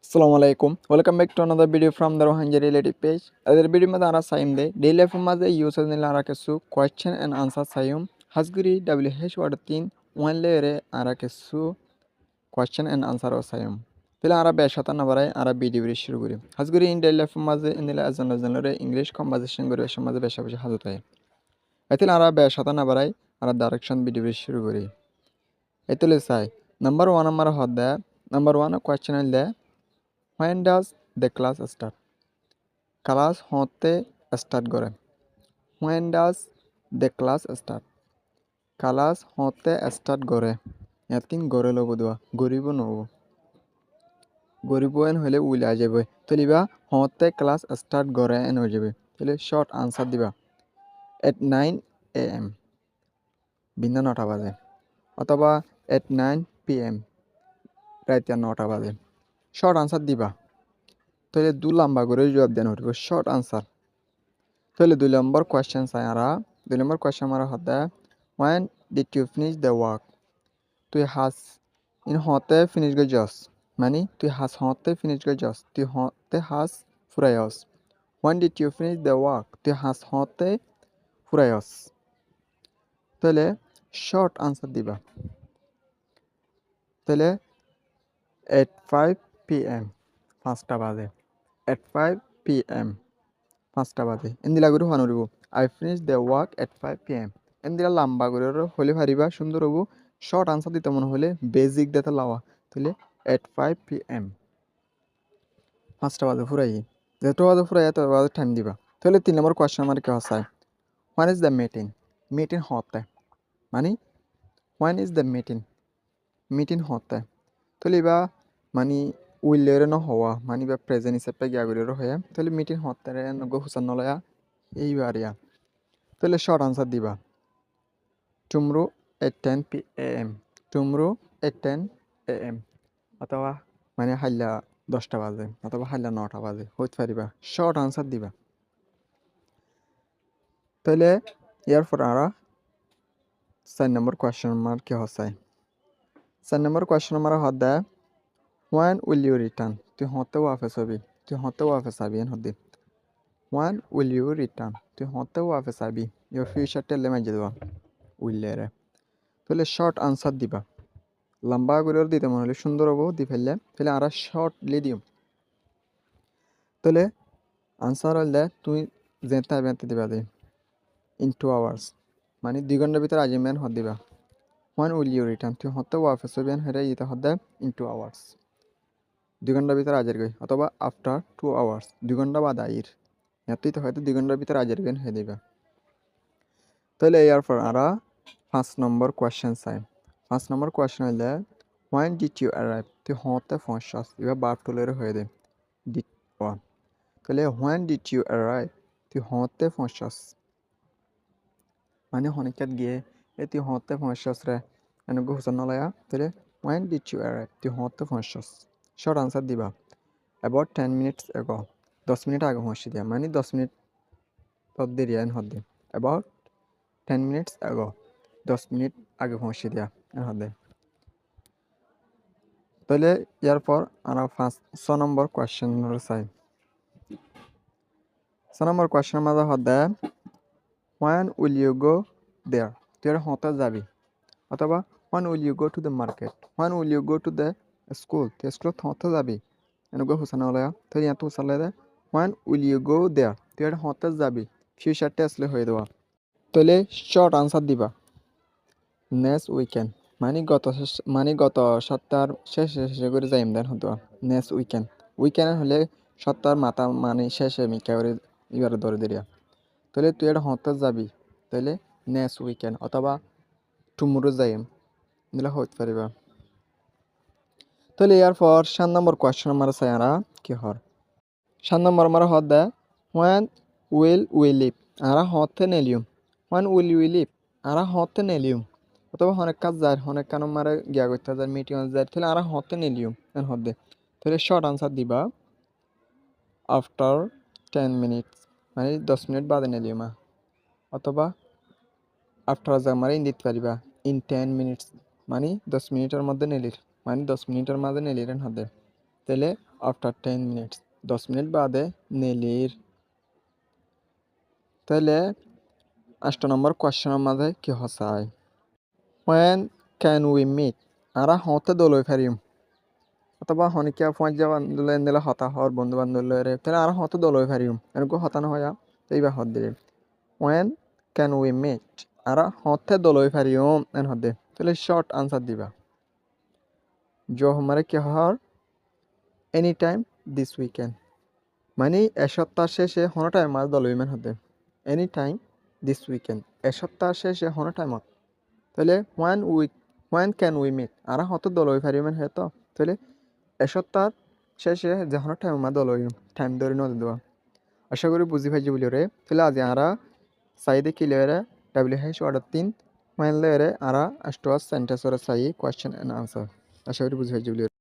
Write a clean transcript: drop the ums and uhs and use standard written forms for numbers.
Assalamu alaikum. Welcome back to another video from the Rohingya related page. Other video में दारा साइम दे daily life में जे user ने लारा केसु question and answer साइम hasguri WH वार्ड तीन one लेरे आरा केसु question and answer ओ साइम पहले आरा बेशता नवराय आरा video भी शुरू करी hasguri in daily life में जे इन्हें अजन रे English conversation करी वैसे में बेशा बेशा हाजुत है ऐतिल आरा बेशता नवराय आरा direction video भी शुरू करी ऐतिल साइ number one हमारा होता है number one question है ले When does the class start? Class होते start करे. When does the class start? Class होते start करे. यातिन gore लो बुदवा. गरीबो नो. गरीबो एन होले उले आजेबे. तो लिबा होते class start करे एन हो जेबे. तो short answer दिबा. At 9 a.m. बिना 9টা বাজে. অথবা at 9 p.m. রাত 9টা বাজে. Short answer দিবা. তাহলে দু লম্বা করে জবাব দেন হইব শর্ট আনসার তাহলে 2 নম্বর কোশ্চেন সায়ারা 2 নম্বর কোশ্চেন আমারা হতে when did you finish the work তুই হাস ইন হতে ফিনিশ গে জস মানে তুই হাস হতে ফিনিশ গে জস তুই হতে হাস ফুরায়স when did you finish the work তুই হাস হতে ফুরায়স তাহলে শর্ট আনসার দিবা তাহলে at 5 p.m. 5টা বাজে at 5 p.m. 5টা বাজে এন্দিলা করে হানুরিব I finished the work at 5 p.m. এন্দিলা লম্বা করে হলে পারিবা সুন্দর হবো শর্ট আনসার দিতে মনে হলে বেসিক দিতে লাওয়া তাহলে at 5 p.m. 5টা বাজে ফুরাই যেটা বাজে ফুরাই এত বাজে টাইম দিবা তাহলে 3 নম্বর কোশ্চেন আমার কি হসায় when is the meeting হতে মানে when is the meeting হতে তাহলে বা মানে উইলের ন হওয়া মানে বা প্রেজেন্ট হিসেবে গিয়া করে হয়ে তাহলে মিটিং হতে নগো হুসান নলয়া এইবার ইয়া তাহলে শর্ট আনসার দিবা tomorrow at 10 p.m. Tomorrow at 10 a.m. অথবা মানে হাইলা 10টা বাজে অথবা হাইলা 9টা বাজে হইতে পারিবা শর্ট আনসার দিবা তাহলে এরপর আমরা 4 নম্বর কোশ্চেন আমার কি হসায় 4 নম্বর কোশ্চেন আমার হদা when will you return তুই হতে ওয়াফেস হবি তুই হতে ওয়াফেস আবি N হদি when will you return তুই হতে ওয়াফেস আবি your future টেলে মাইজে দেবা উইলেরে তাহলে শর্ট আনসার দিবা লম্বা করে দিতে মনে হলে সুন্দর হবো দি ফেললে তাহলে আর শর্টলি দিও তাহলে আনসার হলে তুই যেতে বেঁতে দিবা দে in 2 hours মানে 2 ঘন্টার ভিতরে আজিমেন হদ দিবা when will you return তুই হতে ওয়াফেস হবি এন হেরে ইতে হদ in 2 hours 2 ঘন্টার ভিতরে আজের গই অথবা আফটার 2 hours 2 ঘন্টা বাদ আইর এতই তো হয়তো 2 ঘন্টার ভিতরে আজের গেন হয়ে দিবা তাহলে এরপর আমরা 5 নম্বর কোশ্চেন চাই 5 নম্বর কোশ্চেন হইলে when did you arrive তুই হতে পৌঁছাস এবার বাপ টুলের হয়ে দে did one তাহলে when did you arrive তুই হতে পৌঁছাস মানে হনিকাত গিয়ে তুই হতে পৌঁছাস রে এনেগো হুসান নলয়া তাহলে when did you arrive তুই হতে পৌঁছাস শর্ট আনসার দিবা about 10 minutes ago 10 মিনিট আগে পৌঁছে দিয়া মানে 10 মিনিট পর দেরি আইন হদে about 10 minutes ago 10 মিনিট আগে পৌঁছে দিয়া হদে তাহলে এরপর আমরা 6 নম্বর কোশ্চেন চাই 6 নম্বর কোশ্চেন মাঝে হদে when will you go there তুই হতে যাবি অথবা when will you go to the market when will you go to the school তুই স্কুলত হতে যাবি এনেগো হুসান হলয়া তো ইয়াত হুসান লাগে when will you go there তুই হতে যাবি ফিউচার টেসলে হয়ে দেওয়া তাহলে শর্ট আনসার দিবা নেক্সট উইকেন্ড মানে গত সপ্তাহের শেষে করে যাইম দেন হতো নেক্সট উইকেন্ড হলে সপ্তাহের মাথা মানে শেষে মিকা করে এবারে ধরে দিয়া তাহলে তুই এটা হতে যাবি তাহলে নেক্সট উইকেন্ড অথবা টুমরো যাইম দিলে হইতে পারিবা তাহলে এরপর 7 নম্বর কোশ্চেন আমার সায়ারা কি হর 7 নম্বর আমার হদ দে when will we leave আরা হতে নেলিউম when will we leave আরা হতে নেলিউম অথবা অনেক কাজ যায় অনেক কান মারে গিয়া করতে যায় মিটিং যায় তাহলে আরা হতে নেলিউম এন হদে তাহলে শর্ট আনসার দিবা আফটার 10 মিনিটস মানে 10 মিনিট বাদে নেলিউম অথবা আফটার যা মারে দিতে পারিবা ইন 10 মিনিটস মানে 10 মিনিটের মধ্যে নেলির মানে 10 মিনিটের মধ্যে নেলির এন হদে তাহলে after 10 minutes 10 মিনিট বাদে নেলির তাহলে 8 নম্বর কোয়েশ্চনের মাঝে কি হসায় when can we meet আরা হতে দলই পারিম অথবা হনিকা পয়েন্ট যা বান্ধলে নিলে হতা হর বন্ধু বান্ধবরে তাহলে আরা হতে দলই পারিম এরকম হতানো হয় এইবার হদ দিলে when can we meet আরা হতে দলই পারিম এন হদে তাহলে শর্ট আনসার দিবা जो हमारे क्या हर এনি টাইম দিস উইকেন্ড মানে এ সপ্তাহ শেষে হনো টাইম মাছ দলইমান হতে এনি টাইম দিস উইকেন্ড এ সপ্তাহ শেষে হনো টাইমত তাহলে ওয়ান ক্যান উই মিট আর হতো দলই পারিবেন হে তো তাহলে এ সপ্তাহ শেষে যে হনো টাইম মা দলই টাইম ধরে নদী দেওয়া আশা করি বুঝি পাইছি বলি রে তাহলে আজ আরা সাইডে কি লেরে WH অর্ডার 3 মাইন লেরে আরা আষ্টওয়াস সেন্টেন্স ওরা সাই কোয়েশ্চেন এন্ড আনসার আশা করি বুঝি পাইছি বলি